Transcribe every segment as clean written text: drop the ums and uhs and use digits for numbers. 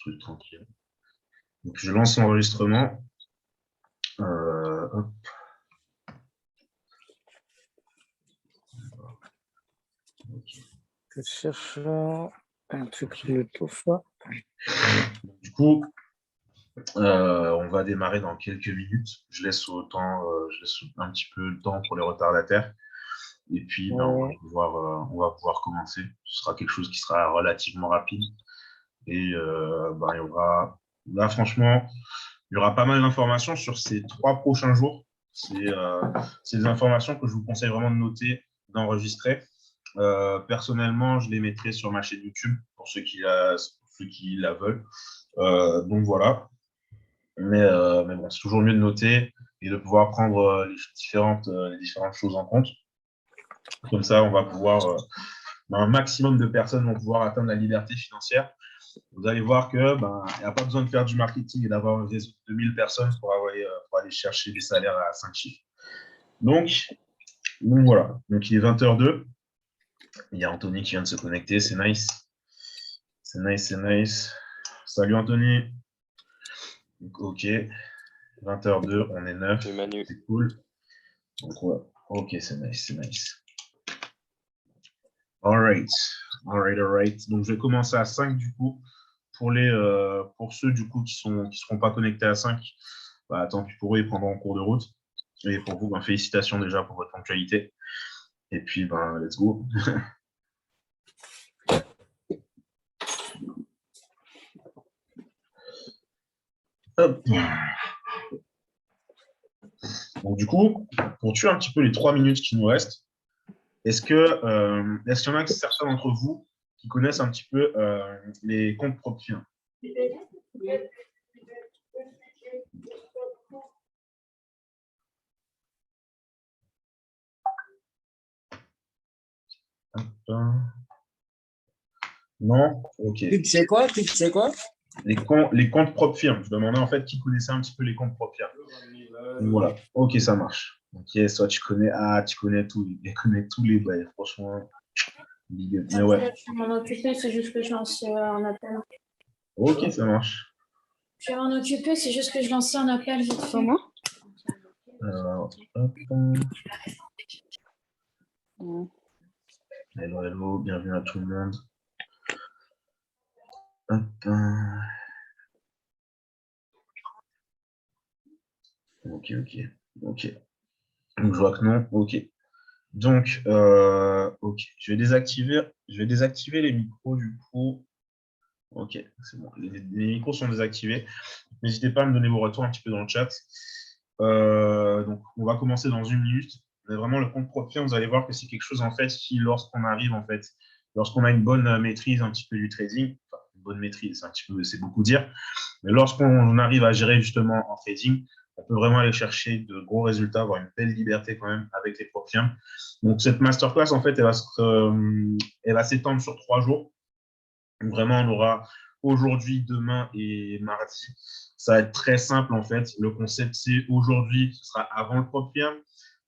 truc tranquille. Donc, je lance l'enregistrement. Hop. Okay. Je cherche un truc sur le tofa. Du coup, on va démarrer dans quelques minutes. Je laisse un petit peu le temps pour les retardataires. Et puis, on va pouvoir commencer. Ce sera quelque chose qui sera relativement rapide. Et il y aura, là, franchement, il y aura pas mal d'informations sur ces 3 prochains jours. C'est des informations que je vous conseille vraiment de noter, d'enregistrer. Personnellement, je les mettrai sur ma chaîne YouTube pour ceux qui la veulent. Donc voilà. Mais bon, c'est toujours mieux de noter et de pouvoir prendre les différentes choses en compte. Comme ça, on va pouvoir, un maximum de personnes vont pouvoir atteindre la liberté financière. Vous allez voir qu'il n'y a pas besoin de faire du marketing et d'avoir un réseau de 2000 personnes pour aller chercher des salaires à 5 chiffres. Donc voilà. Donc il est 20h02. Il y a Anthony qui vient de se connecter. C'est nice. C'est nice. Salut Anthony. Donc, ok. 20h02, on est 9. C'est cool. Donc, ouais. Ok, c'est nice. All right. Donc, je vais commencer à 5 du coup. Pour ceux du coup qui seront pas connectés à 5, tant pis pour eux, ils prendront en cours de route. Et pour vous, félicitations déjà pour votre ponctualité. Et puis, let's go. Hop. Donc, du coup, pour tuer un petit peu les 3 minutes qui nous restent, est-ce qu'il y en a certains d'entre vous qui connaissent un petit peu les comptes propres firmes? Non? Ok. C'est quoi? Les comptes propres firmes. Je demandais en fait qui connaissait un petit peu les comptes propres firmes. Voilà. Ok, ça marche. Ok, soit tu connais tous les bails, franchement. Mais ouais. Je vais m'en occuper, c'est juste que je lance un appel. Ok, ça marche. Je vais m'en occuper, c'est juste que je lance un appel vite fait. Comment? Hello, bienvenue à tout le monde. Hop. Ok. Donc, je vois que non. Ok. Donc, ok. Je vais désactiver les micros du coup. Ok, c'est bon. Les micros sont désactivés. N'hésitez pas à me donner vos retours un petit peu dans le chat. Donc, on va commencer dans 1 minute. Mais vraiment, le compte propre firme, vous allez voir que c'est quelque chose en fait qui, lorsqu'on a une bonne maîtrise un petit peu du trading, enfin, une bonne maîtrise, c'est beaucoup dire, mais lorsqu'on arrive à gérer justement en trading, on peut vraiment aller chercher de gros résultats, avoir une belle liberté quand même avec les propres firmes. Donc, cette masterclass, en fait, elle va s'étendre sur 3 jours. Donc, vraiment, on aura aujourd'hui, demain et mardi. Ça va être très simple, en fait. Le concept, c'est aujourd'hui, ce sera avant le propre firme.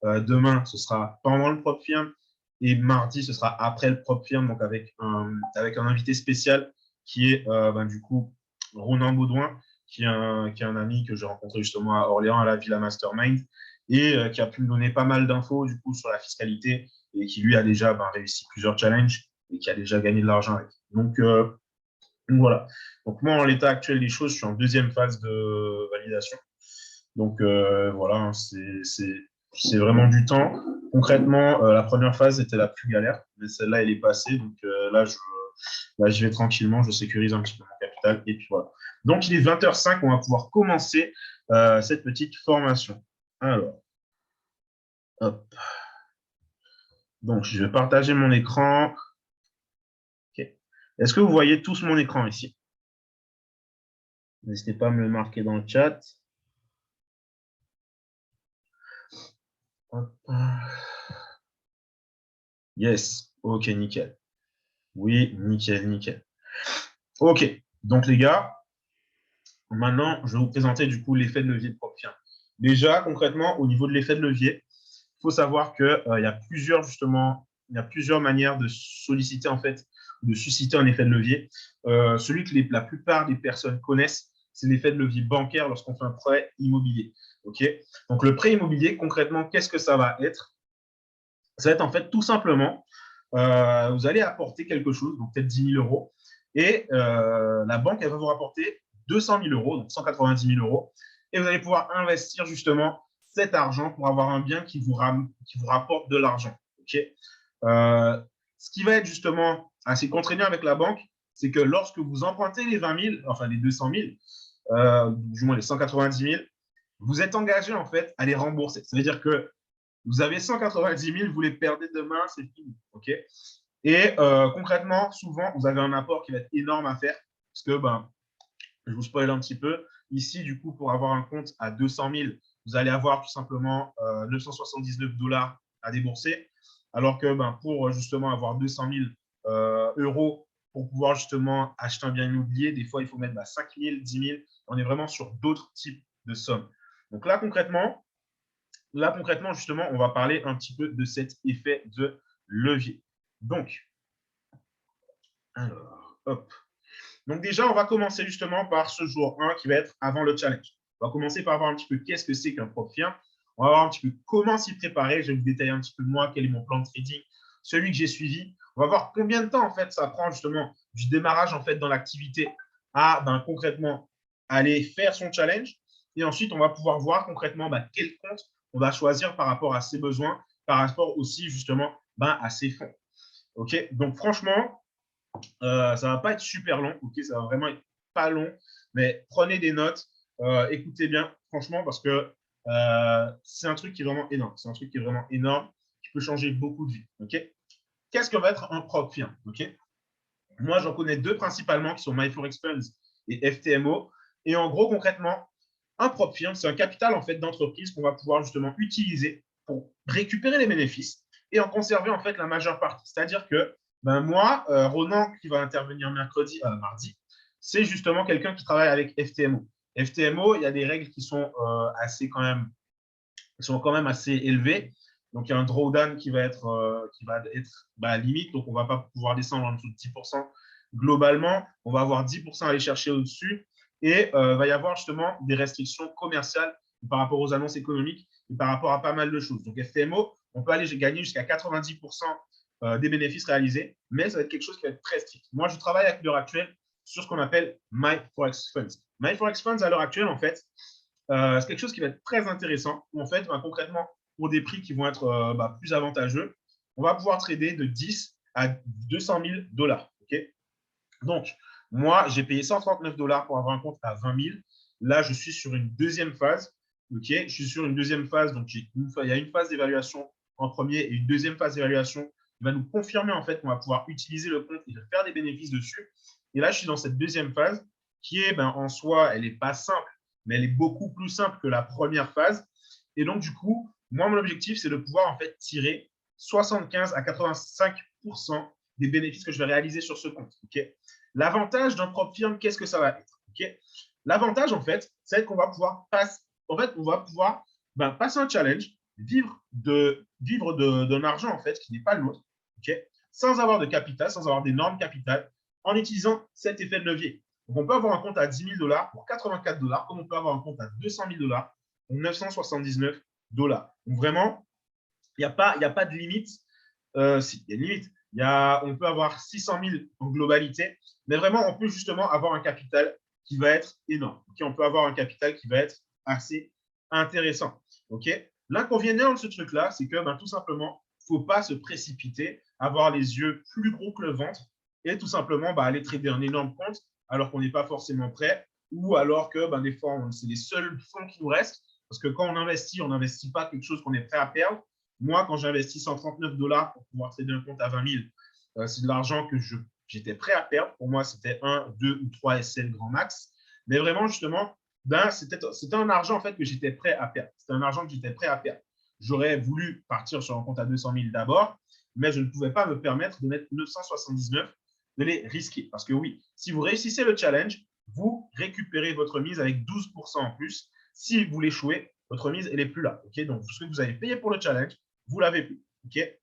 Demain, ce sera pendant le propre firme. Et mardi, ce sera après le propre firme, donc avec un invité spécial qui est du coup Ronan Baudouin, qui est un ami que j'ai rencontré justement à Orléans, à la Villa Mastermind, et qui a pu me donner pas mal d'infos du coup sur la fiscalité et qui lui a déjà réussi plusieurs challenges et qui a déjà gagné de l'argent avec. Donc voilà. Donc moi, en l'état actuel des choses, je suis en 2e phase de validation. Donc voilà, c'est vraiment du temps. Concrètement, la première phase était la plus galère, mais celle-là, elle est passée. Donc là, j'y vais tranquillement, je sécurise un petit peu mon capital. Et puis voilà. Donc il est 20h05, on va pouvoir commencer cette petite formation. Alors, hop. Donc je vais partager mon écran. Okay. Est-ce que vous voyez tous mon écran ici? N'hésitez pas à me le marquer dans le chat. Hop. Yes, ok, nickel. Oui, nickel. Ok, donc les gars, maintenant, je vais vous présenter du coup l'effet de levier de propre firme. Déjà, concrètement, au niveau de l'effet de levier, il faut savoir qu'il y a plusieurs manières de solliciter en fait, de susciter un effet de levier. celui que la plupart des personnes connaissent, c'est l'effet de levier bancaire lorsqu'on fait un prêt immobilier. Okay, donc, le prêt immobilier, concrètement, qu'est-ce que ça va être? Ça va être en fait tout simplement, vous allez apporter quelque chose, donc peut-être 10 000 euros, et la banque, elle va vous rapporter 200 000 euros, donc 190 000 euros, et vous allez pouvoir investir justement cet argent pour avoir un bien qui vous rapporte de l'argent. Okay, ce qui va être justement assez contraignant avec la banque, c'est que lorsque vous empruntez les 20 000, enfin les 200 000, du moins les 190 000, vous êtes engagé en fait à les rembourser. Ça veut dire que vous avez 190 000, vous les perdez demain, c'est fini. Okay, et concrètement, souvent, vous avez un apport qui va être énorme à faire parce que, je vous spoil un petit peu. Ici, du coup, pour avoir un compte à 200 000, vous allez avoir tout simplement 979 $ à débourser. Alors que pour justement avoir 200 000 euros pour pouvoir justement acheter un bien immobilier, des fois, il faut mettre 5 000, 10 000. On est vraiment sur d'autres types de sommes. Donc là, concrètement, justement, on va parler un petit peu de cet effet de levier. Donc, alors, hop. Donc déjà, on va commencer justement par ce jour 1 qui va être avant le challenge. On va commencer par voir un petit peu qu'est-ce que c'est qu'un prop firm. On va voir un petit peu comment s'y préparer. Je vais vous détailler un petit peu moi, quel est mon plan de trading, celui que j'ai suivi. On va voir combien de temps en fait ça prend justement du démarrage en fait dans l'activité à concrètement aller faire son challenge. Et ensuite, on va pouvoir voir concrètement quel compte on va choisir par rapport à ses besoins, par rapport aussi justement à ses fonds. Ok, donc franchement, ça ne va pas être super long, ok, ça va vraiment être pas long, mais prenez des notes, écoutez bien, franchement, parce que c'est un truc qui est vraiment énorme. C'est un truc qui est vraiment énorme, qui peut changer beaucoup de vies. Ok, qu'est-ce que va être un prop firm? Ok, moi, j'en connais deux principalement qui sont MyForexFunds et FTMO. Et en gros, concrètement, un prop firm, c'est un capital en fait d'entreprise qu'on va pouvoir justement utiliser pour récupérer les bénéfices et en conserver en fait la majeure partie. C'est-à-dire que moi, Ronan, qui va intervenir mardi, c'est justement quelqu'un qui travaille avec FTMO. FTMO, il y a des règles qui sont quand même assez élevées. Donc, il y a un drawdown qui va être limite. Donc, on ne va pas pouvoir descendre en dessous de 10%. Globalement, on va avoir 10% à aller chercher au-dessus. Et il va y avoir justement des restrictions commerciales par rapport aux annonces économiques et par rapport à pas mal de choses. Donc, FTMO, on peut aller gagner jusqu'à 90% des bénéfices réalisés, mais ça va être quelque chose qui va être très strict. Moi, je travaille à l'heure actuelle sur ce qu'on appelle MyForexFunds. MyForexFunds, à l'heure actuelle, en fait, c'est quelque chose qui va être très intéressant. En fait, concrètement, pour des prix qui vont être plus avantageux, on va pouvoir trader de 10 à 200 000 $. Okay, donc, moi, j'ai payé 139 $ pour avoir un compte à 20 000. Là, je suis sur une deuxième phase. Okay, je suis sur une deuxième phase. Donc, il y a une phase d'évaluation en premier et une deuxième phase d'évaluation qui va nous confirmer en fait qu'on va pouvoir utiliser le compte et faire des bénéfices dessus. Et là, je suis dans cette deuxième phase qui est, en soi, elle n'est pas simple, mais elle est beaucoup plus simple que la première phase. Et donc, du coup, moi, mon objectif, c'est de pouvoir en fait tirer 75 à 85% des bénéfices que je vais réaliser sur ce compte. Okay, l'avantage d'un prop firm, qu'est-ce que ça va être? Okay, l'avantage, en fait, c'est qu'on va pouvoir passer un challenge, vivre d'un argent, en fait, qui n'est pas le nôtre, okay, sans avoir de capital, sans avoir d'énormes capital, en utilisant cet effet de levier. Donc, on peut avoir un compte à 10 000 $ pour 84 $, comme on peut avoir un compte à 200 000 $ pour 979 $. Donc, vraiment, il n'y a pas de limite. Si, il y a une limite. On peut avoir 600 000 en globalité, mais vraiment, on peut justement avoir un capital qui va être énorme. Okay, on peut avoir un capital qui va être assez intéressant. Okay, l'inconvénient de ce truc-là, c'est que tout simplement, il ne faut pas se précipiter, avoir les yeux plus gros que le ventre et tout simplement aller trader un énorme compte alors qu'on n'est pas forcément prêt ou alors que des fois, c'est les seuls fonds qui nous restent. Parce que quand on n'investit pas quelque chose qu'on est prêt à perdre. Moi, quand j'ai investi 139 $ pour pouvoir trader un compte à 20 000, c'est de l'argent que j'étais prêt à perdre. Pour moi, c'était 1, 2 ou 3 SL grand max. Mais vraiment, justement, c'était un argent en fait, que j'étais prêt à perdre. C'était un argent que j'étais prêt à perdre. J'aurais voulu partir sur un compte à 200 000 d'abord, mais je ne pouvais pas me permettre de mettre 979, de les risquer. Parce que oui, si vous réussissez le challenge, vous récupérez votre mise avec 12% en plus. Si vous l'échouez, votre mise, elle n'est plus là. Okay, donc, ce que vous avez payé pour le challenge, vous l'avez plus. Okay,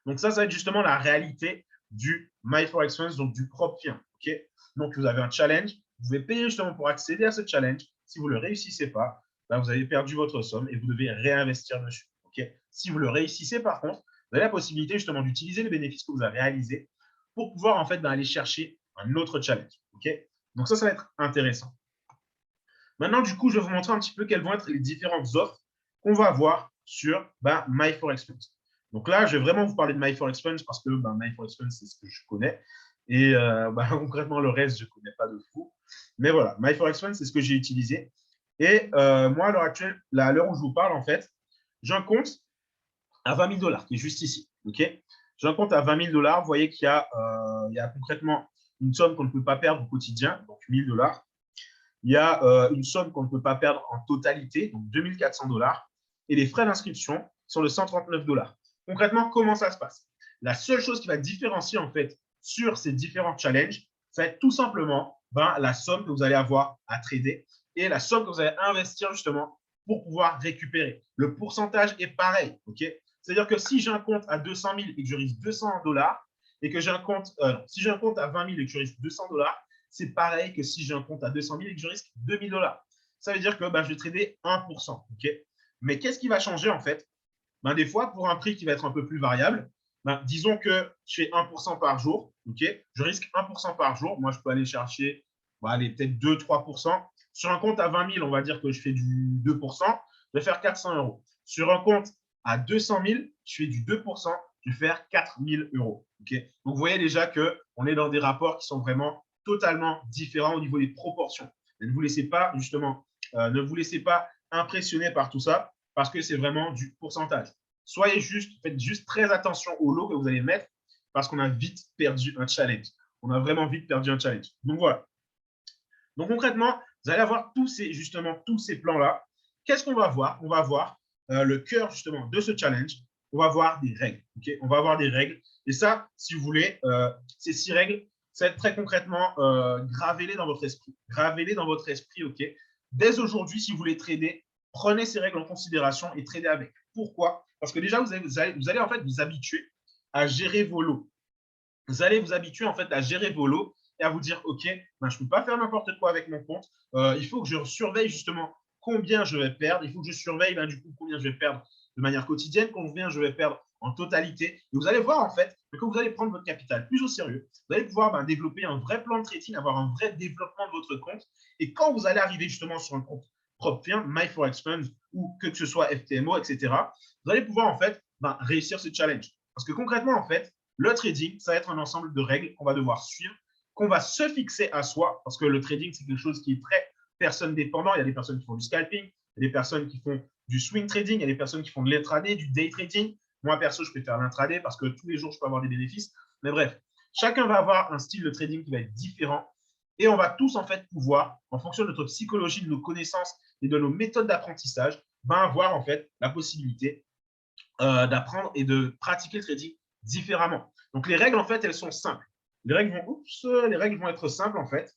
donc, ça va être justement la réalité du MyForexFunds, donc du prop firm. Okay, Donc, vous avez un challenge. Vous devez payer justement pour accéder à ce challenge. Si vous ne le réussissez pas, ben, vous avez perdu votre somme et vous devez réinvestir dessus. Okay. Si vous le réussissez, par contre, vous avez la possibilité justement d'utiliser les bénéfices que vous avez réalisés pour pouvoir en fait aller chercher un autre challenge. Okay. Donc, ça va être intéressant. Maintenant, du coup, je vais vous montrer un petit peu quelles vont être les différentes offres qu'on va avoir sur MyForExFunds. Donc là, je vais vraiment vous parler de MyForExFunds parce que MyForExFunds, c'est ce que je connais. Et concrètement, le reste, je ne connais pas de fou. Mais voilà, MyForExFunds, c'est ce que j'ai utilisé. Et moi, à l'heure actuelle, à l'heure où je vous parle, en fait, j'ai un compte à 20 000 $, qui est juste ici. Okay, j'ai un compte à 20 000 $. Vous voyez qu'il y a concrètement une somme qu'on ne peut pas perdre au quotidien, donc 1 000 $. Il y a une somme qu'on ne peut pas perdre en totalité, donc 2 400 $. Et les frais d'inscription sont de 139 $. Concrètement, comment ça se passe? La seule chose qui va différencier en fait sur ces différents challenges, ça va être tout simplement la somme que vous allez avoir à trader et la somme que vous allez investir justement pour pouvoir récupérer. Le pourcentage est pareil. Okay, c'est-à-dire que si j'ai un compte à 200 000 et que je risque 200 $, et que j'ai un compte, si j'ai un compte à 20 000 et que je risque 200 $, c'est pareil que si j'ai un compte à 200 000 et que je risque 2 000 $. Ça veut dire que je vais trader 1%. Okay, mais qu'est-ce qui va changer en fait? Des fois, pour un prix qui va être un peu plus variable, disons que je fais 1% par jour, okay, je risque 1% par jour. Moi, je peux aller chercher peut-être 2-3%. Sur un compte à 20 000, on va dire que je fais du 2%, je vais faire 400 €. Sur un compte à 200 000, je fais du 2%, je vais faire 4 000 €. Okay, donc, vous voyez déjà qu'on est dans des rapports qui sont vraiment totalement différents au niveau des proportions. Ne vous laissez pas, justement, ne vous laissez pas impressionner par tout ça, parce que c'est vraiment du pourcentage. Faites juste très attention au lot que vous allez mettre, parce qu'on a vite perdu un challenge. On a vraiment vite perdu un challenge. Donc, voilà. Donc, concrètement, vous allez avoir tous ces plans-là. Qu'est-ce qu'on va voir? On va voir le cœur, justement, de ce challenge. On va voir des règles. Okay, on va avoir des règles. Et ça, si vous voulez, ces 6 règles, ça va être très concrètement, gravez-les dans votre esprit. Gravez-les dans votre esprit, OK? Dès aujourd'hui, si vous voulez trader, prenez ces règles en considération et tradez avec. Pourquoi? Parce que déjà, vous allez en fait vous habituer à gérer vos lots. Vous allez vous habituer en fait à gérer vos lots et à vous dire, OK, je ne peux pas faire n'importe quoi avec mon compte. Il faut que je surveille justement combien je vais perdre. Il faut que je surveille du coup combien je vais perdre de manière quotidienne, combien je vais perdre en totalité. Et vous allez voir en fait que quand vous allez prendre votre capital plus au sérieux, vous allez pouvoir développer un vrai plan de trading, avoir un vrai développement de votre compte. Et quand vous allez arriver justement sur un compte propre firme, MyForExFunds ou que ce soit FTMO, etc., vous allez pouvoir en fait réussir ce challenge. Parce que concrètement, en fait, le trading, ça va être un ensemble de règles qu'on va devoir suivre, qu'on va se fixer à soi, parce que le trading, c'est quelque chose qui est très personne dépendant. Il y a des personnes qui font du scalping, il y a des personnes qui font du swing trading, il y a des personnes qui font de l'intraday, du day trading. Moi, perso, je préfère l'intraday parce que tous les jours, je peux avoir des bénéfices. Mais bref, chacun va avoir un style de trading qui va être différent. Et on va tous, en fait, pouvoir, en fonction de notre psychologie, de nos connaissances et de nos méthodes d'apprentissage, avoir, en fait, la possibilité d'apprendre et de pratiquer le trading différemment. Donc, les règles, en fait, elles sont simples. Les règles vont être simples, en fait.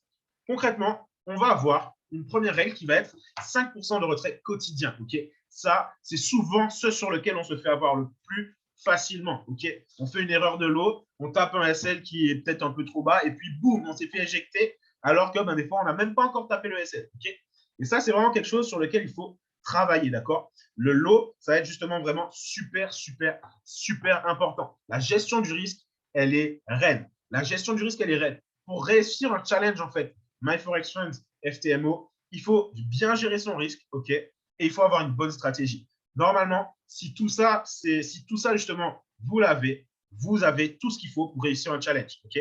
Concrètement, on va avoir une première règle qui va être 5% de retrait quotidien. Okay, ça, c'est souvent ce sur lequel on se fait avoir le plus facilement. Okay, on fait une erreur de lot, on tape un SL qui est peut-être un peu trop bas, et puis boum, on s'est fait éjecter, alors que des fois, on n'a même pas encore tapé le SL. Okay, et ça, c'est vraiment quelque chose sur lequel il faut travailler, d'accord? Le lot, ça va être justement vraiment super, super, super important. La gestion du risque, elle est reine. La gestion du risque, elle est reine. Pour réussir un challenge, en fait, MyForExFunds, FTMO, il faut bien gérer son risque, ok? Et il faut avoir une bonne stratégie. Normalement, si tout ça justement, vous l'avez, vous avez tout ce qu'il faut pour réussir un challenge, ok?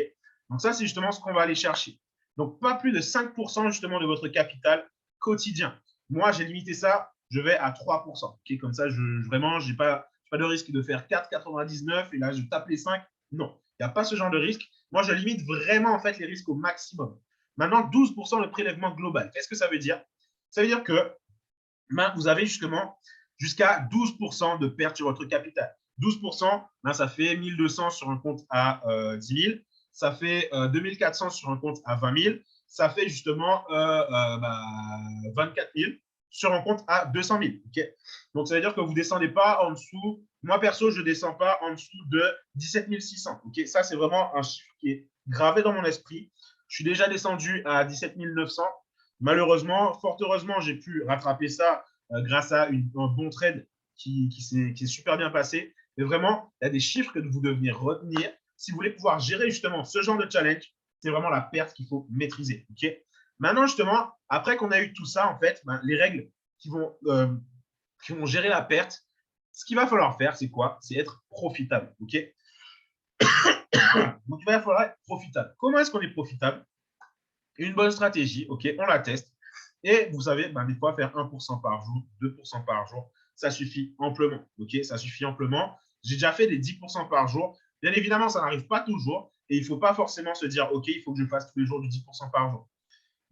Donc ça, c'est justement ce qu'on va aller chercher. Donc, pas plus de 5% justement de votre capital quotidien. Moi, j'ai limité ça, je vais à 3%. Okay, comme ça, vraiment, je n'ai pas de risque de faire 4,99 et là, je tape les 5. Non, il n'y a pas ce genre de risque. Moi, je limite vraiment en fait les risques au maximum. Maintenant, 12% de prélèvement global. Qu'est-ce que ça veut dire? Ça veut dire que vous avez jusqu'à 12% de perte sur votre capital. 12%, ça fait 1 200 sur un compte à 10 000. Ça fait 2 400 sur un compte à 20 000. Ça fait justement 24 000 sur un compte à 200 000. Okay, donc, ça veut dire que vous ne descendez pas en dessous. Moi, perso, je ne descends pas en dessous de 17 600. Okay, ça, c'est vraiment un chiffre qui est gravé dans mon esprit. Je suis déjà descendu à 17 900. Malheureusement, fort heureusement, j'ai pu rattraper ça grâce à un bon trade qui est super bien passé. Mais vraiment, il y a des chiffres que vous devez retenir. Si vous voulez pouvoir gérer justement ce genre de challenge, c'est vraiment la perte qu'il faut maîtriser. Okay. Maintenant, justement, après qu'on a eu tout ça, en fait, les règles qui vont gérer la perte, ce qu'il va falloir faire, c'est quoi? C'est être profitable. Okay. Donc, il va falloir être profitable. Comment est-ce qu'on est profitable? Une bonne stratégie, ok, on la teste. Et vous savez, des fois, faire 1% par jour, 2% par jour, ça suffit amplement. Ok, ça suffit amplement. J'ai déjà fait des 10% par jour. Bien évidemment, ça n'arrive pas toujours. Et il ne faut pas forcément se dire, ok, il faut que je fasse tous les jours du 10% par jour.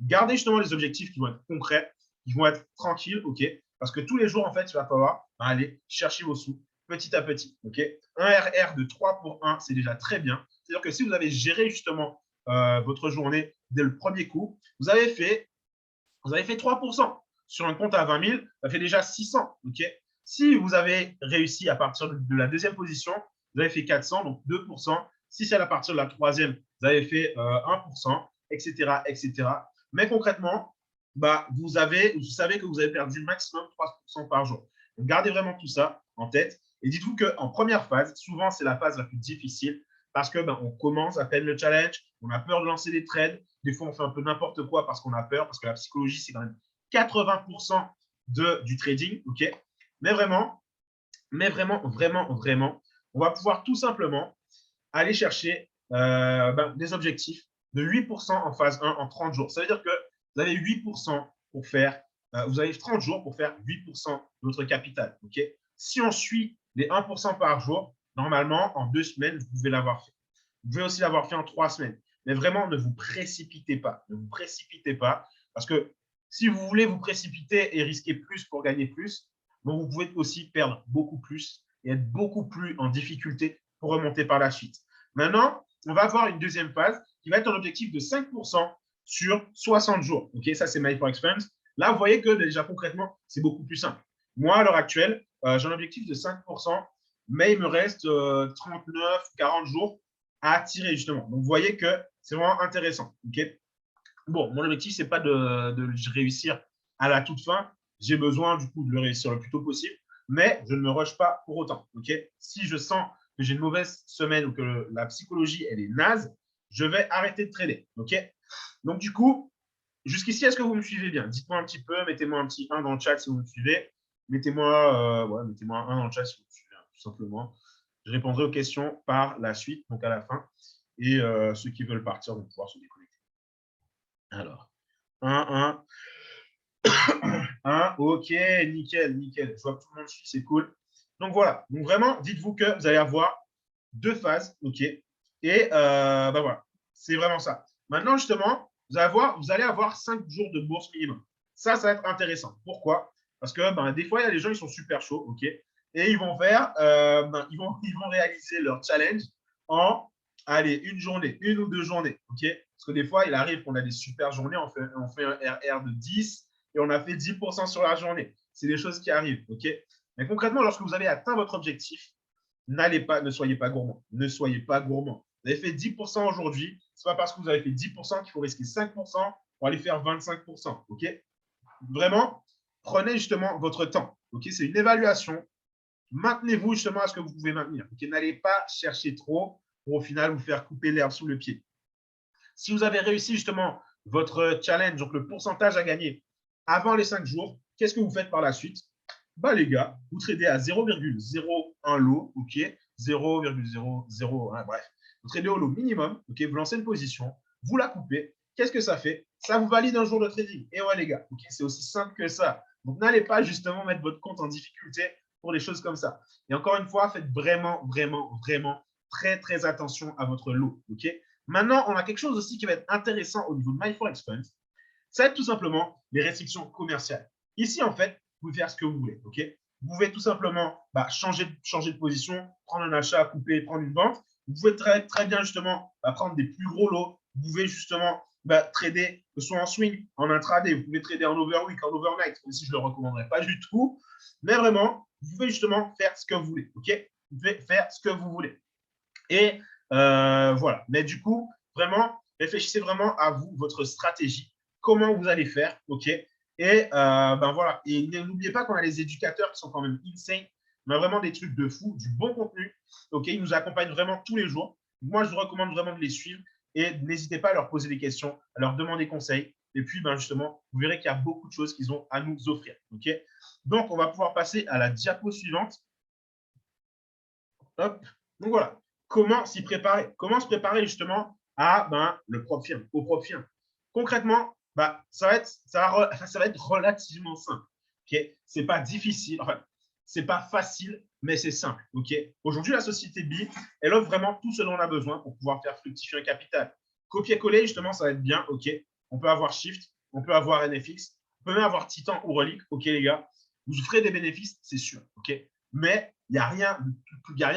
Gardez justement les objectifs qui vont être concrets, qui vont être tranquilles, ok, parce que tous les jours, en fait, il va falloir aller chercher vos sous petit à petit. Ok, un RR de 3 pour 1, c'est déjà très bien. C'est-à-dire que si vous avez géré justement votre journée dès le premier coup, vous avez fait 3%. Sur un compte à 20 000, ça fait déjà 600. Okay. Si vous avez réussi à partir de la deuxième position, vous avez fait 400, donc 2%. Si c'est à partir de la troisième, vous avez fait 1%, etc., etc. Mais concrètement, vous savez que vous avez perdu maximum 3% par jour. Donc, gardez vraiment tout ça en tête. Et dites-vous qu'en première phase, souvent, c'est la phase la plus difficile parce que on commence à peine le challenge, on a peur de lancer des trades. Des fois, on fait un peu n'importe quoi parce qu'on a peur, parce que la psychologie, c'est quand même 80% du trading. Okay. Mais vraiment, on va pouvoir tout simplement aller chercher des objectifs de 8% en phase 1 en 30 jours. Ça veut dire que vous avez 8% pour faire, vous avez 30 jours pour faire 8% de votre capital. Okay. Si on suit les 1% par jour, normalement, en 2 semaines, vous pouvez l'avoir fait. Vous pouvez aussi l'avoir fait en 3 semaines. Mais vraiment, ne vous précipitez pas. Ne vous précipitez pas. Parce que si vous voulez vous précipiter et risquer plus pour gagner plus, vous pouvez aussi perdre beaucoup plus et être beaucoup plus en difficulté pour remonter par la suite. Maintenant, on va avoir une deuxième phase qui va être un objectif de 5% sur 60 jours. Okay, ça, c'est My for Experience. Là, vous voyez que déjà concrètement, c'est beaucoup plus simple. Moi, à l'heure actuelle, j'ai un objectif de 5%, mais il me reste 39, 40 jours à tirer justement. Donc, vous voyez que c'est vraiment intéressant. Okay. Bon, mon objectif, ce n'est pas de réussir à la toute fin. J'ai besoin du coup de le réussir le plus tôt possible, mais je ne me rush pas pour autant. Okay. Si je sens que j'ai une mauvaise semaine ou que la psychologie, elle est naze, je vais arrêter de trader. Okay. Donc, du coup, jusqu'ici, est-ce que vous me suivez bien? Dites-moi un petit peu, mettez-moi un petit 1 dans le chat si vous me suivez. Mettez-moi un dans le chat si vous me suivez, tout simplement. Je répondrai aux questions par la suite, donc à la fin. Et ceux qui veulent partir vont pouvoir se déconnecter. Alors, 1, 1. Ok, nickel. Je vois que tout le monde suit, c'est cool. Donc voilà. Donc vraiment, dites-vous que vous allez avoir 2 phases. Ok. Et voilà. C'est vraiment ça. Maintenant, justement, vous allez avoir 5 jours de bourse minimum. Ça va être intéressant. Pourquoi? Parce que des fois, il y a des gens, ils sont super chauds. Ok. Et ils vont faire, ils vont réaliser leur challenge en une journée, 1 ou 2 journées. Okay, parce que des fois, il arrive qu'on a des super journées, on fait un RR de 10 et on a fait 10% sur la journée. C'est des choses qui arrivent. Okay, mais concrètement, lorsque vous avez atteint votre objectif, ne soyez pas gourmand. Ne soyez pas gourmand. Vous avez fait 10% aujourd'hui, ce n'est pas parce que vous avez fait 10% qu'il faut risquer 5% pour aller faire 25%. Okay, vraiment, prenez justement votre temps. Okay, c'est une évaluation. Maintenez-vous justement à ce que vous pouvez maintenir. Okay, n'allez pas chercher trop pour au final vous faire couper l'herbe sous le pied. Si vous avez réussi justement votre challenge, donc le pourcentage à gagner avant les 5 jours, qu'est-ce que vous faites par la suite? Les gars, vous tradez à 0,01 lot, ok, 0,001, bref. Vous tradez au lot minimum, ok, vous lancez une position, vous la coupez. Qu'est-ce que ça fait? Ça vous valide un jour de trading. Et ouais, les gars, ok, c'est aussi simple que ça. Donc, n'allez pas justement mettre votre compte en difficulté pour des choses comme ça. Et encore une fois, faites vraiment très, très attention à votre lot. Ok. Maintenant, on a quelque chose aussi qui va être intéressant au niveau de My for Experience. Ça va être tout simplement les restrictions commerciales. Ici, en fait, vous pouvez faire ce que vous voulez. Ok. Vous pouvez tout simplement changer de position, prendre un achat, couper, prendre une vente. Vous pouvez très, très bien justement prendre des plus gros lots. Vous pouvez justement trader, que ce soit en swing, en intraday. Vous pouvez trader en overweek, en overnight. Même si je ne le recommanderais pas du tout. Mais vraiment, vous pouvez justement faire ce que vous voulez. Ok. Vous pouvez faire ce que vous voulez. Et voilà. Mais du coup, vraiment, Réfléchissez vraiment à vous, votre stratégie, comment vous allez faire, OK? Et ben voilà. Et n'oubliez pas qu'on a les éducateurs qui sont quand même insane. On a vraiment des trucs de fou, du bon contenu. OK? Ils nous accompagnent vraiment tous les jours. Moi, je vous recommande vraiment de les suivre et n'hésitez pas à leur poser des questions, à leur demander conseil. Et puis, ben justement, vous verrez qu'il y a beaucoup de choses qu'ils ont à nous offrir. OK? Donc, on va pouvoir passer à la diapo suivante. Hop. Donc voilà. Comment s'y préparer? Comment se préparer justement à le propre firme, au propre firme? Concrètement, ça va être relativement simple. Okay, c'est pas difficile, enfin, c'est pas facile, mais c'est simple. Okay. Aujourd'hui, la société B, elle offre vraiment tout ce dont on a besoin pour pouvoir faire fructifier un capital. Copier-coller, justement, ça va être bien. Ok. On peut avoir Shift, on peut avoir NFX, on peut même avoir Titan ou Relic. Ok, les gars, vous ferez des bénéfices, c'est sûr. Ok. Mais il n'y a rien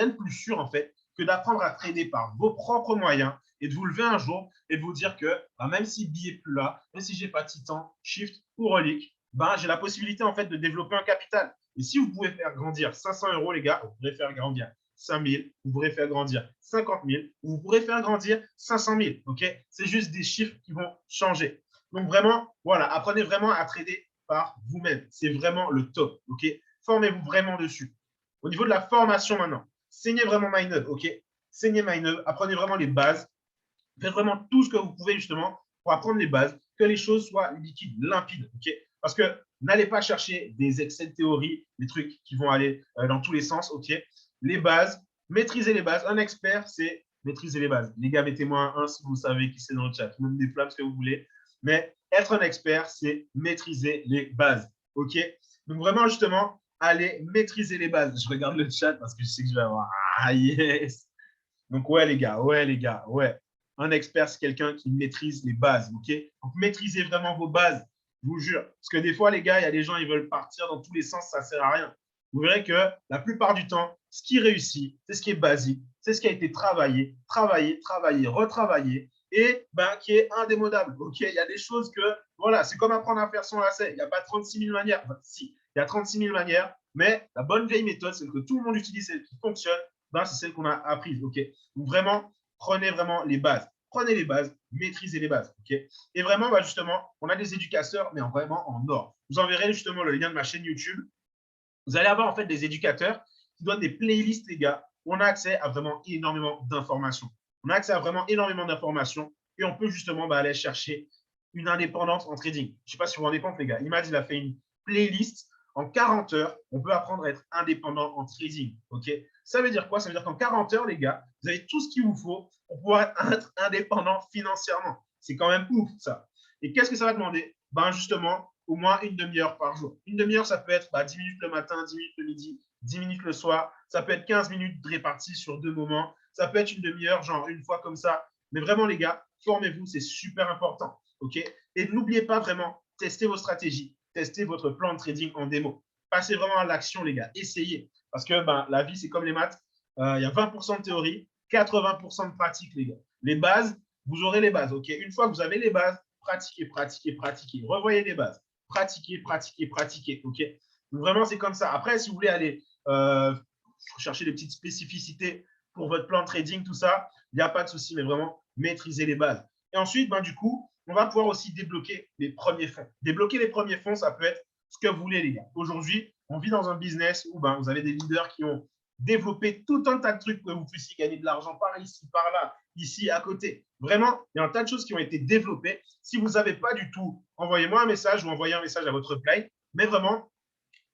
de plus sûr, en fait, que d'apprendre à trader par vos propres moyens et de vous lever un jour et de vous dire que même si B n'est plus là, même si je n'ai pas Titan, Shift ou Relic, j'ai la possibilité, en fait, de développer un capital. Et si vous pouvez faire grandir 500 €, les gars, vous pourrez faire grandir 5 000, vous pourrez faire grandir 50 000, vous pourrez faire grandir 500 000. Okay, c'est juste des chiffres qui vont changer. Donc, vraiment, voilà, apprenez vraiment à trader par vous-même. C'est vraiment le top. Okay, formez-vous vraiment dessus. Au niveau de la formation maintenant, saignez vraiment MyNub, ok? Saignez MyNub, apprenez vraiment les bases. Faites vraiment tout ce que vous pouvez justement pour apprendre les bases, que les choses soient liquides, limpides, ok? Parce que n'allez pas chercher des excès de théorie, des trucs qui vont aller dans tous les sens, ok? Les bases, maîtriser les bases. Un expert, c'est maîtriser les bases. Les gars, mettez-moi un 1 si vous savez qui c'est dans le chat, même des flammes, ce que vous voulez. Mais être un expert, c'est maîtriser les bases, ok? Donc vraiment, justement, allez maîtriser les bases. Je regarde le chat parce que je sais que je vais avoir ah yes. Donc ouais les gars, ouais. Un expert, c'est quelqu'un qui maîtrise les bases, ok? Donc maîtrisez vraiment vos bases, je vous jure. Parce que des fois, les gars, il y a des gens, ils veulent partir dans tous les sens, ça ne sert à rien. Vous verrez que la plupart du temps, ce qui réussit, c'est ce qui est basique, c'est ce qui a été travaillé, retravaillé, et qui est indémodable. Ok, il y a des choses que, voilà, c'est comme apprendre à faire son lacet. Il n'y a pas 36 000 manières. Enfin, si, il y a 36 000 manières, mais la bonne vieille méthode, celle que tout le monde utilise, celle qui fonctionne, c'est celle qu'on a apprise. Ok, donc vraiment, prenez vraiment les bases. Prenez les bases, maîtrisez les bases. Okay, et vraiment, justement, on a des éducateurs, mais vraiment en or. Vous enverrez justement le lien de ma chaîne YouTube. Vous allez avoir en fait des éducateurs qui donnent des playlists, les gars, où on a accès à vraiment énormément d'informations. On a accès à vraiment énormément d'informations et on peut justement aller chercher une indépendance en trading. Je ne sais pas si vous vous rendez compte, les gars. Imad, il a fait une playlist en 40 heures. On peut apprendre à être indépendant en trading. Okay, ça veut dire quoi? Ça veut dire qu'en 40 heures, les gars, vous avez tout ce qu'il vous faut pour pouvoir être indépendant financièrement. C'est quand même ouf, ça. Et qu'est-ce que ça va demander? Justement, au moins une demi-heure par jour. Une demi-heure, ça peut être 10 minutes le matin, 10 minutes le midi, 10 minutes le soir. Ça peut être 15 minutes réparties sur 2 moments. Ça peut être une demi-heure, genre une fois comme ça. Mais vraiment, les gars, formez-vous, c'est super important. Okay, et n'oubliez pas vraiment, testez vos stratégies, testez votre plan de trading en démo. Passez vraiment à l'action, les gars. Essayez. Parce que la vie, c'est comme les maths. Il y a 20% de théorie, 80% de pratique, les gars. Les bases, vous aurez les bases. Okay, une fois que vous avez les bases, pratiquez. Revoyez les bases. Pratiquez. OK? Donc vraiment, c'est comme ça. Après, si vous voulez aller chercher des petites spécificités pour votre plan de trading, tout ça, il n'y a pas de souci, mais vraiment, maîtrisez les bases. Et ensuite, du coup, on va pouvoir aussi débloquer les premiers fonds. Débloquer les premiers fonds, ça peut être ce que vous voulez, les gars. Aujourd'hui, on vit dans un business où vous avez des leaders qui ont développé tout un tas de trucs pour que vous puissiez gagner de l'argent par ici, par là, ici, à côté. Vraiment, il y a un tas de choses qui ont été développées. Si vous n'avez pas du tout, envoyez-moi un message ou envoyez un message à votre play. Mais vraiment,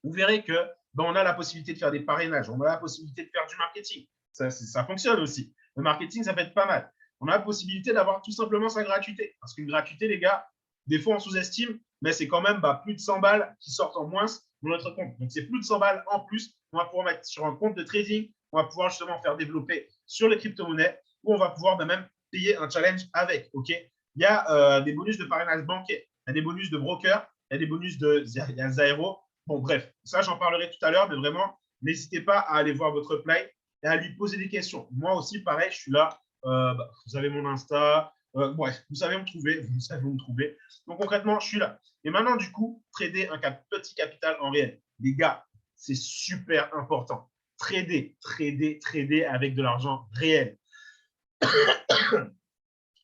vous verrez que on a la possibilité de faire des parrainages, on a la possibilité de faire du marketing. Ça fonctionne aussi. Le marketing, ça peut être pas mal. On a la possibilité d'avoir tout simplement sa gratuité. Parce qu'une gratuité, les gars, des fois, on sous-estime, mais c'est quand même plus de 100 balles qui sortent en moins dans notre compte. Donc, c'est plus de 100 balles en plus qu'on va pouvoir mettre sur un compte de trading. On va pouvoir justement faire développer sur les crypto-monnaies où on va pouvoir même payer un challenge avec. Okay, il y a des bonus de parrainage bancaire, il y a des bonus de broker, il y a des bonus de Zaero. Bon, bref, ça, j'en parlerai tout à l'heure, mais vraiment, n'hésitez pas à aller voir votre play et à lui poser des questions. Moi aussi, pareil, je suis là. Vous avez mon Insta. Bref, vous savez me trouver. Donc, concrètement, je suis là. Et maintenant, du coup, trader un petit capital en réel. Les gars, c'est super important. Trader avec de l'argent réel.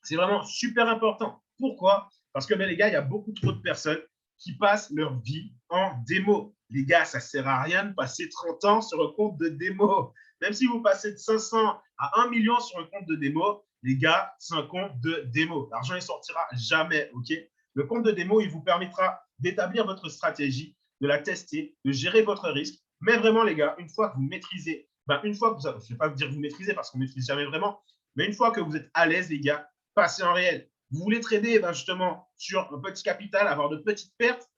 C'est vraiment super important. Pourquoi? Parce que les gars, il y a beaucoup trop de personnes qui passent leur vie en démo. Les gars, ça ne sert à rien de passer 30 ans sur un compte de démo. Même si vous passez de 500 à 1 million sur un compte de démo, les gars, c'est un compte de démo. L'argent ne sortira jamais, OK? Le compte de démo, il vous permettra d'établir votre stratégie, de la tester, de gérer votre risque. Mais vraiment, les gars, une fois que vous maîtrisez, une fois que vous, je ne vais pas vous dire que vous maîtrisez parce qu'on ne maîtrise jamais vraiment, mais une fois que vous êtes à l'aise, les gars, passez en réel. Vous voulez trader justement sur un petit capital, avoir de petites pertes,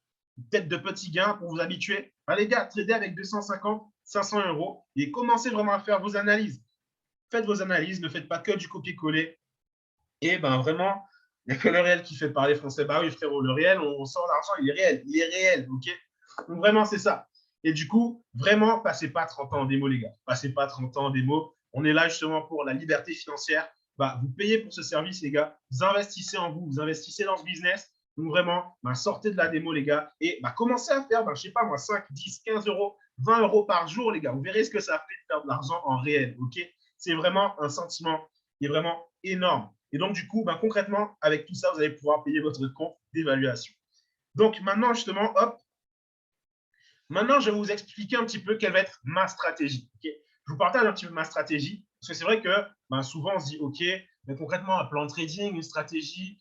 peut-être de petits gains pour vous habituer. Les gars, tradez avec 250, 500 € et commencez vraiment à faire vos analyses. Faites vos analyses, ne faites pas que du copier-coller. Et vraiment, il n'y a que le réel qui fait parler français. Bah oui, frérot, le réel, on sort l'argent, il est réel, ok? Donc vraiment, c'est ça. Et du coup, vraiment, passez pas 30 ans en démo, les gars. Passez pas 30 ans en démo. On est là justement pour la liberté financière. Vous payez pour ce service, les gars. Vous investissez en vous, vous investissez dans ce business. Donc vraiment, sortez de la démo, les gars, et commencez à faire, je ne sais pas moi, 5, 10, 15 €, 20 € par jour, les gars. Vous verrez ce que ça fait de faire de l'argent en réel, ok? C'est vraiment un sentiment qui est vraiment énorme. Et donc, du coup, concrètement, avec tout ça, vous allez pouvoir payer votre compte d'évaluation. Donc, maintenant, justement, hop, maintenant, je vais vous expliquer un petit peu quelle va être ma stratégie. Okay, je vous partage un petit peu ma stratégie, parce que c'est vrai que souvent, on se dit, OK, mais concrètement, un plan de trading, une stratégie,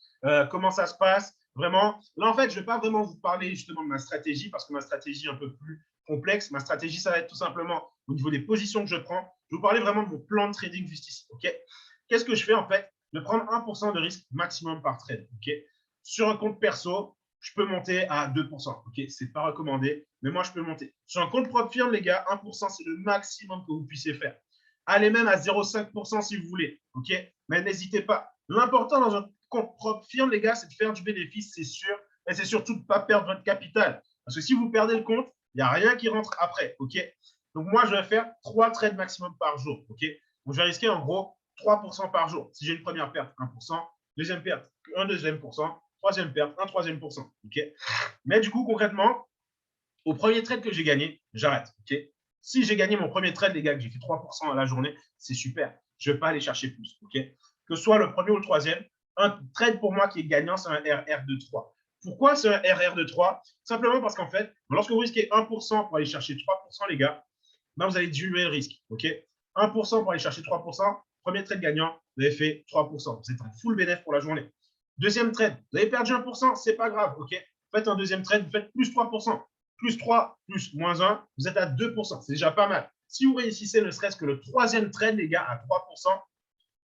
comment ça se passe? Vraiment, là, en fait, je ne vais pas vraiment vous parler justement de ma stratégie, parce que ma stratégie est un peu plus complexe. Ma stratégie, ça va être tout simplement au niveau des positions que je prends. Je vais vous parler vraiment de mon plan de trading juste ici. Okay, qu'est-ce que je fais en fait? De prendre 1% de risque maximum par trade. Okay, sur un compte perso, je peux monter à 2%. Ok, c'est pas recommandé, mais moi, je peux monter. Sur un compte propre firme, les gars, 1%, c'est le maximum que vous puissiez faire. Allez même à 0,5% si vous voulez. Ok, mais n'hésitez pas. L'important dans un compte propre firme, les gars, c'est de faire du bénéfice, c'est sûr. Et c'est surtout de ne pas perdre votre capital. Parce que si vous perdez le compte, il n'y a rien qui rentre après. Ok, donc moi, je vais faire 3 trades maximum par jour. Ok, donc je vais risquer en gros 3% par jour. Si j'ai une première perte, 1%, deuxième perte, un deuxième pourcent, troisième perte, un troisième pourcent. Okay, mais du coup, concrètement, au premier trade que j'ai gagné, j'arrête. Okay, si j'ai gagné mon premier trade, les gars, que j'ai fait 3% à la journée, c'est super. Je ne vais pas aller chercher plus. Okay, que ce soit le premier ou le troisième, un trade pour moi qui est gagnant, c'est un RR de 3. Pourquoi c'est un RR de 3? Simplement parce qu'en fait, lorsque vous risquez 1% pour aller chercher 3%, les gars, vous allez diminuer le risque. Okay, 1% pour aller chercher 3%, premier trade gagnant, vous avez fait 3%. Vous êtes en full bénéfice pour la journée. Deuxième trade, vous avez perdu 1%, c'est pas grave, ok? Faites un deuxième trade, vous faites plus 3%. Plus 3, plus moins 1, vous êtes à 2%. C'est déjà pas mal. Si vous réussissez ne serait-ce que le troisième trade, les gars, à 3%,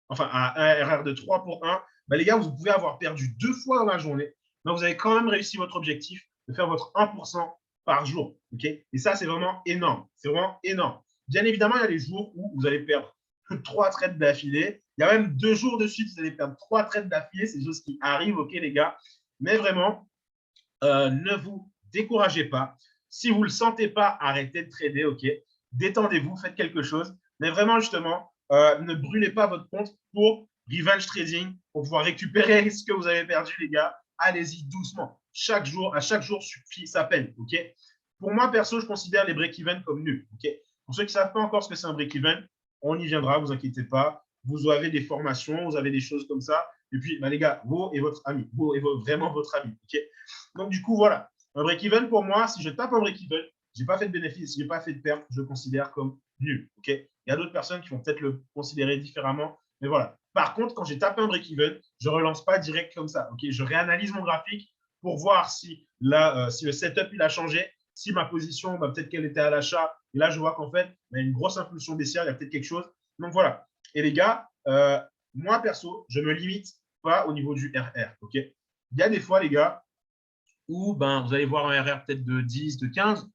enfin à un RR de 3 pour 1, les gars, vous pouvez avoir perdu 2 fois dans la journée. Donc, vous avez quand même réussi votre objectif de faire votre 1% par jour. Ok, et ça, c'est vraiment énorme. C'est vraiment énorme. Bien évidemment, il y a des jours où vous allez perdre 3 trades d'affilée. Il y a même 2 jours de suite, vous allez perdre 3 trades d'affilée. C'est des choses qui arrivent, ok, les gars. Mais vraiment, ne vous découragez pas. Si vous ne le sentez pas, arrêtez de trader, ok. Détendez-vous, faites quelque chose. Mais vraiment, justement, ne brûlez pas votre compte pour revenge trading, pour pouvoir récupérer ce que vous avez perdu, les gars. Allez-y doucement. À chaque jour suffit sa peine, ok. Pour moi, perso, je considère les break-even comme nuls, ok. Pour ceux qui ne savent pas encore ce que c'est un break-even, on y viendra, vous inquiétez pas. Vous avez des formations, vous avez des choses comme ça. Et puis, les gars, vous et votre ami. Vous et vraiment votre ami, ok. Donc, du coup, voilà. Un break-even, pour moi, si je tape un break-even, je n'ai pas fait de bénéfice, je n'ai pas fait de perte, je le considère comme nul. Okay, il y a d'autres personnes qui vont peut-être le considérer différemment. Mais voilà. Par contre, quand j'ai tapé un break-even, je ne relance pas direct comme ça. Okay, je réanalyse mon graphique pour voir si, si le setup il a changé, si ma position, peut-être qu'elle était à l'achat. Et là, je vois qu'en fait, il y a une grosse impulsion baissière, il y a peut-être quelque chose. Donc, voilà. Et les gars, moi, perso, je ne me limite pas au niveau du RR. Okay, il y a des fois, les gars, où vous allez voir un RR peut-être de 10, de 15.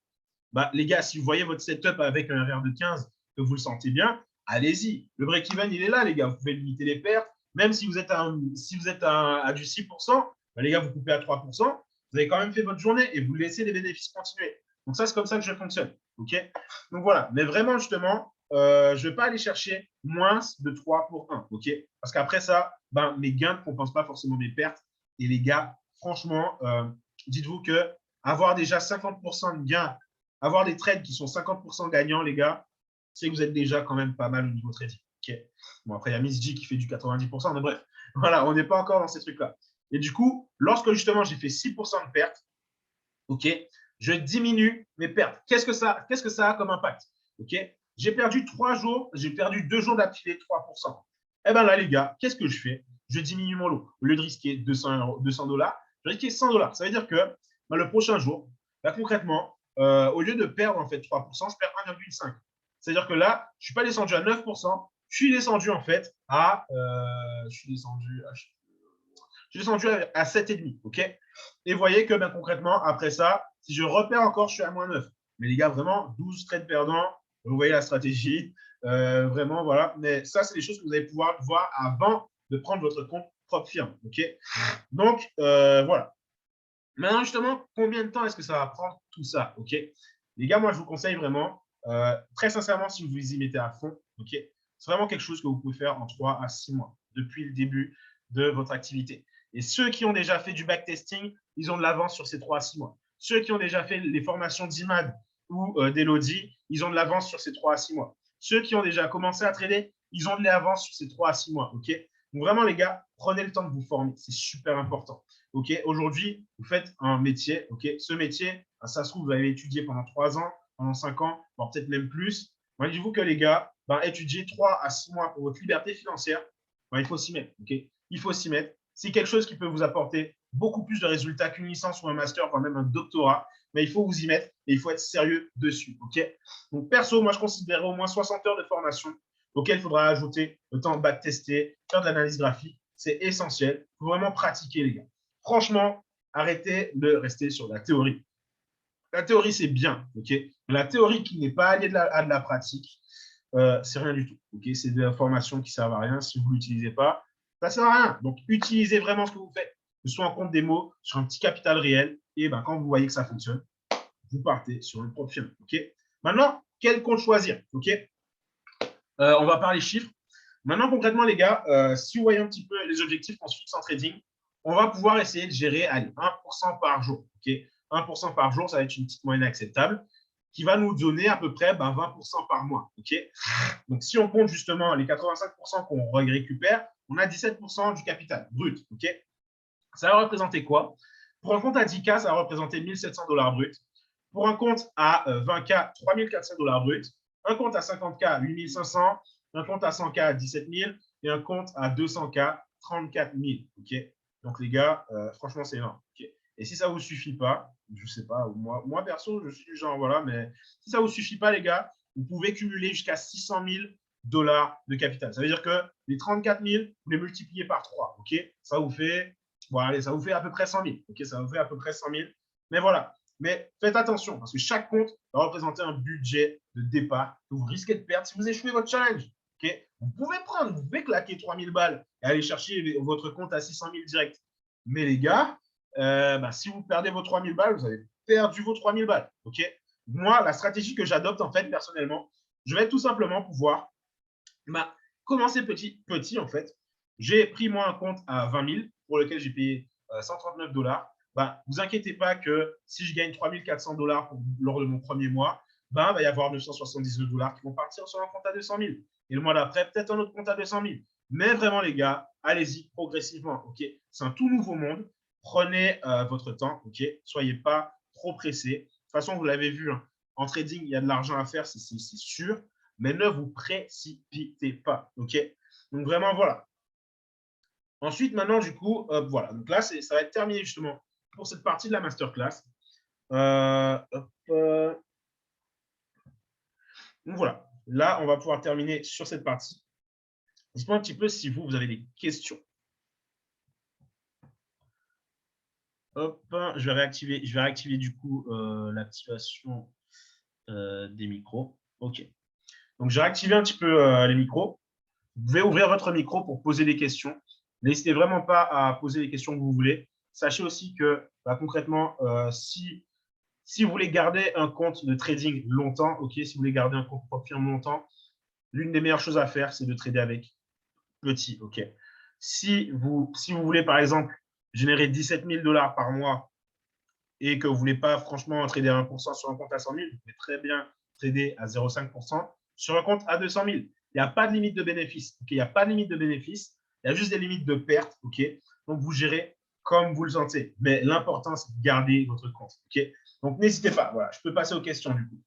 Les gars, si vous voyez votre setup avec un RR de 15, que vous le sentez bien, allez-y. Le break-even, il est là, les gars. Vous pouvez limiter les pertes. Même si vous êtes à du 6%, les gars, vous coupez à 3%, vous avez quand même fait votre journée et vous laissez les bénéfices continuer. Donc, ça, c'est comme ça que je fonctionne. Okay, donc, voilà. Mais vraiment, justement, je ne vais pas aller chercher moins de 3 pour 1. Okay, parce qu'après ça, mes gains ne compensent pas forcément mes pertes. Et les gars, franchement, dites-vous que avoir déjà 50% de gains, avoir des trades qui sont 50% gagnants, les gars, c'est que vous êtes déjà quand même pas mal au niveau trading. Okay, bon, après, il y a Miss G qui fait du 90%, mais bref. Voilà, on n'est pas encore dans ces trucs-là. Et du coup, lorsque justement j'ai fait 6% de perte, ok, je diminue mes pertes. Qu'est-ce que ça a comme impact? Ok, j'ai perdu 3 jours, j'ai perdu 2 jours d'affilée, 3%. Eh bien là, les gars, qu'est-ce que je fais? Je diminue mon lot. Au lieu de risquer 200 $, je risque 100 $. Ça veut dire que bah, le prochain jour, là, concrètement, au lieu de perdre en fait 3%, je perds 1,5. C'est-à-dire que là, je ne suis pas descendu à 9%, je suis descendu en fait à, je suis descendu à 7,5. OK? Et vous voyez que ben, concrètement, après ça, si je repère encore, je suis à moins 9. Mais les gars, vraiment, 12 trades perdants, vous voyez la stratégie. Vraiment, voilà. Mais ça, c'est des choses que vous allez pouvoir voir avant de prendre votre compte propre firme. OK? Donc, voilà. Maintenant, justement, combien de temps est-ce que ça va prendre tout ça? OK? Les gars, moi, je vous conseille vraiment, très sincèrement, si vous vous y mettez à fond, OK? C'est vraiment quelque chose que vous pouvez faire en 3 à 6 mois depuis le début de votre activité. Et ceux qui ont déjà fait du backtesting, ils ont de l'avance sur ces 3 à 6 mois. Ceux qui ont déjà fait les formations d'IMAD ou d'Elodie, ils ont de l'avance sur ces 3 à 6 mois. Ceux qui ont déjà commencé à trader, ils ont de l'avance sur ces 3 à 6 mois. OK? Donc vraiment, les gars, prenez le temps de vous former. C'est super important. OK, aujourd'hui, vous faites un métier. OK, ce métier, ça se trouve, vous avez étudié pendant 3 ans, pendant 5 ans, voire peut-être même plus. Moi, dites-vous que les gars, étudier 3 à 6 mois pour votre liberté financière, il faut s'y mettre. OK, il faut s'y mettre. C'est quelque chose qui peut vous apporter beaucoup plus de résultats qu'une licence ou un master, voire même un doctorat. Mais il faut vous y mettre et il faut être sérieux dessus. OK, donc, perso, moi, je considérerais au moins 60 heures de formation auquel il faudra ajouter le temps de backtester, faire de l'analyse graphique. C'est essentiel. Il faut vraiment pratiquer, les gars. Franchement, arrêtez de rester sur la théorie. La théorie, c'est bien, ok. Mais la théorie qui n'est pas alliée à de la pratique, c'est rien du tout, ok. C'est de l'information qui ne sert à rien. Si vous ne l'utilisez pas, ça ne sert à rien. Donc, utilisez vraiment ce que vous faites, que ce soit en compte démo, sur un petit capital réel. Et ben, quand vous voyez que ça fonctionne, vous partez sur le propre film, ok. Maintenant, quel compte choisir, ok. On va parler chiffres. Maintenant, concrètement, les gars, si vous voyez un petit peu les objectifs qu'on se fixe en trading, on va pouvoir essayer de gérer allez, 1% par jour. Okay, 1% par jour, ça va être une petite moyenne acceptable qui va nous donner à peu près 20% par mois. Okay, donc, si on compte justement les 85% qu'on récupère, on a 17% du capital brut. Okay, ça va représenter quoi? Pour un compte à 10K, ça va représenter 1 700 $ brut. Pour un compte à 20K, 3 400 $ brut. Un compte à 50K, 8 500. Un compte à 100K, 17 000. Et un compte à 200K, 34 000. Okay, donc, les gars, franchement, c'est énorme. Okay, et si ça ne vous suffit pas, je ne sais pas, moi, perso, je suis du genre, voilà, mais si ça ne vous suffit pas, les gars, vous pouvez cumuler jusqu'à 600 000 $ de capital. Ça veut dire que les 34 000, vous les multipliez par 3. Okay, ça vous fait, bon, allez, ça vous fait à peu près 100 000. Okay, ça vous fait à peu près 100 000. Mais voilà. Mais faites attention, parce que chaque compte va représenter un budget de départ que vous risquez de perdre si vous échouez votre challenge. Okay, vous pouvez claquer 3 000 balles et aller chercher votre compte à 600 000 direct. Mais les gars, si vous perdez vos 3 000 balles, vous avez perdu vos 3 000 balles. Okay, moi, la stratégie que j'adopte, en fait, personnellement, je vais tout simplement pouvoir commencer petit, en fait. J'ai pris, moi, un compte à 20 000 pour lequel j'ai payé 139 $. Vous inquiétez pas que si je gagne 3 400 $ lors de mon premier mois, il va y avoir 979 $ qui vont partir sur un compte à 200 000. Et le mois d'après, peut-être un autre compte à 200 000. Mais vraiment, les gars, allez-y progressivement. Okay, c'est un tout nouveau monde. Prenez votre temps. Okay, soyez pas trop pressés. De toute façon, vous l'avez vu, hein, en trading, il y a de l'argent à faire, c'est sûr. Mais ne vous précipitez pas. OK, donc, vraiment, voilà. Ensuite, maintenant, du coup, voilà. Donc là, ça va être terminé justement pour cette partie de la masterclass. Donc voilà. Là, on va pouvoir terminer sur cette partie. Dites-moi un petit peu si vous avez des questions. Hop, je vais réactiver du coup l'activation des micros. OK. Donc, j'ai réactivé un petit peu les micros. Vous pouvez ouvrir votre micro pour poser des questions. N'hésitez vraiment pas à poser les questions que vous voulez. Sachez aussi que concrètement, si vous voulez garder un compte de trading longtemps, okay, si vous voulez garder un compte propre firme longtemps, l'une des meilleures choses à faire, c'est de trader avec petit. Okay. Si vous voulez, par exemple, générer 17 000 $ par mois et que vous ne voulez pas franchement trader à 1% sur un compte à 100 000, vous pouvez très bien trader à 0,5% sur un compte à 200 000. Il n'y a pas de limite de bénéfice. Okay, il n'y a pas de limite de bénéfice. Il y a juste des limites de perte, OK? Donc, vous gérez comme vous le sentez. Mais l'important, c'est de garder votre compte, OK? Donc, n'hésitez pas. Voilà, je peux passer aux questions du coup.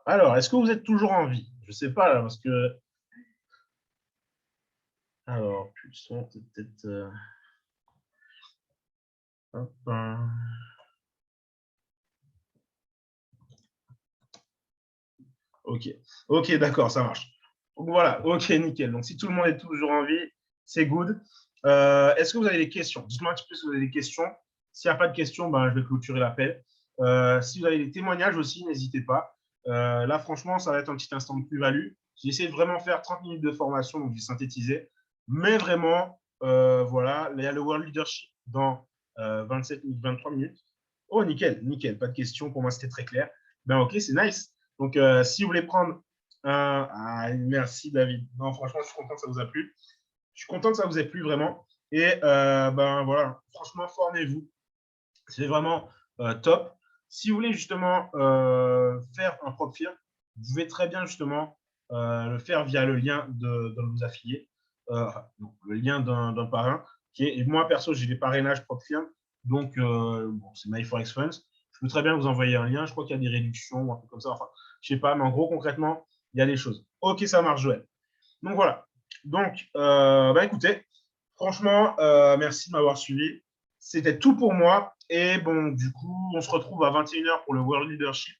Alors, est-ce que vous êtes toujours en vie? Je ne sais pas, là, parce que… Alors, pulsion, peut-être… Hop, OK. OK, d'accord, ça marche. Donc, voilà, OK, nickel. Donc, si tout le monde est toujours en vie, c'est good. Est-ce que vous avez des questions? Dites-moi un petit peu si vous avez des questions. S'il n'y a pas de questions, ben, je vais clôturer l'appel. Si vous avez des témoignages aussi, n'hésitez pas. Là, franchement, ça va être un petit instant de plus-value. J'ai essayé de vraiment faire 30 minutes de formation, donc j'ai synthétisé. Mais vraiment, voilà, il y a le World Leadership dans 27 minutes, 23 minutes. Oh, nickel, nickel, pas de questions. Pour moi, c'était très clair. Ben, OK, c'est nice. Donc, si vous voulez prendre un… Ah, merci, David. Non, franchement, je suis content que ça vous a plu. Je suis content que ça vous ait plu, vraiment. Et ben voilà, franchement, formez-vous. C'est vraiment top. Si vous voulez justement faire un propre firme, vous pouvez très bien justement le faire via le lien de vos affiliés, le lien d'un parrain. Qui est, et moi, perso, j'ai des parrainages propre firme. Donc, bon, c'est My Forex Funds. Je peux très bien vous envoyer un lien. Je crois qu'il y a des réductions ou un peu comme ça. Enfin, je ne sais pas, mais en gros, concrètement, il y a des choses. OK, ça marche, Joël. Donc, voilà. Donc, bah, écoutez, franchement, merci de m'avoir suivi. C'était tout pour moi. Et bon, du coup, on se retrouve à 21h pour le World Leadership.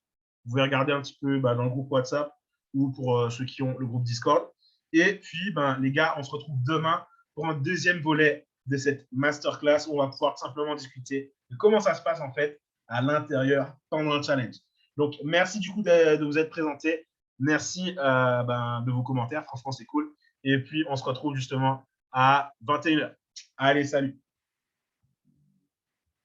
Vous pouvez regarder un petit peu dans le groupe WhatsApp ou pour ceux qui ont le groupe Discord. Et puis, ben, les gars, on se retrouve demain pour un deuxième volet de cette masterclass où on va pouvoir simplement discuter de comment ça se passe en fait à l'intérieur pendant le challenge. Donc, merci du coup de vous être présenté. Merci de vos commentaires. Franchement, c'est cool. Et puis, on se retrouve justement à 21h. Allez, salut.